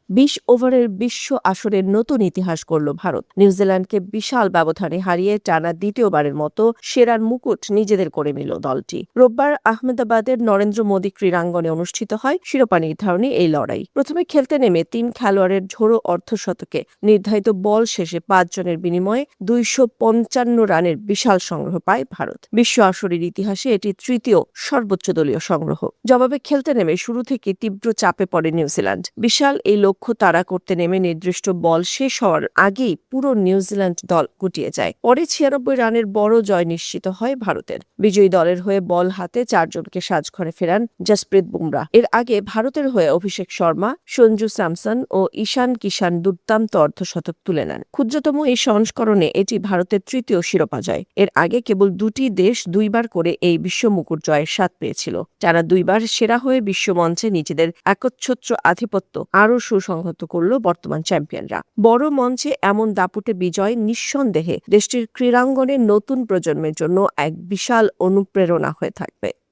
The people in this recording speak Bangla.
২০ ওভারের বিশ্ব আসরের নতুন ইতিহাস গড়ল ভারত। নিউজিল্যান্ডকে বিশাল ব্যবধানে হারিয়ে টানা দ্বিতীয়বারের মতো সেরার মুকুট নিজেদের করে নিল দলটি। রোববার আহমেদাবাদের নরেন্দ্র মোদী ক্রীড়াঙ্গনে অনুষ্ঠিত হয় শিরোপা নির্ধারণী এই লড়াই। প্রথমে খেলতে নেমে ৩ খেলোয়াড়ের ঝোড়ো অর্ধশতকে নির্ধারিত বল শেষে ৫ জনের বিনিময়ে ২৫৫ রানের বিশাল সংগ্রহ পায় ভারত। বিশ্ব আসরের ইতিহাসে এটি তৃতীয় সর্বোচ্চ দলীয় সংগ্রহ। জবাবে খেলতে নেমে শুরু থেকে তীব্র চাপে পড়ে নিউজিল্যান্ড। বিশাল এই লক্ষ্য তাড়া করতে নেমে নির্দিষ্ট বল শেষ হওয়ার আগেই পুরো নিউজিল্যান্ড দল গুটিয়ে যায়। পরে ৯৬ রানের বড় জয় নিশ্চিত হয় ভারতের। বিজয়ী দলের হয়ে বল হাতে ৪ জনকে সাজঘরে ফেরান জসপ্রীত বুমরাহ। এর আগে ভারতের হয়ে অভিষেক শর্মা, সঞ্জু স্যামসন ও ঈশান কিষান দুর্দান্ত অর্ধশতক তুলে নেন। ক্ষুদ্রতম এই সংস্করণে এটি ভারতের তৃতীয় শিরোপা জয়। এর আগে কেবল দুটি দেশ দুইবার করে এই বিশ্ব মুকুট জয়ের স্বাদ পেয়েছিল। যারা দুইবার সেরা হয়ে বিশ্বমঞ্চে নিজেদের একচ্ছত্র আধিপত্য আরও সুসংহত করল বর্তমান চ্যাম্পিয়নরা। বড় মঞ্চে এমন দাপুটে বিজয় নিঃসন্দেহে দেশটির ক্রীড়াঙ্গনে নতুন প্রজন্মের জন্য এক বিশাল অনুপ্রেরণা হয়ে থাকবে।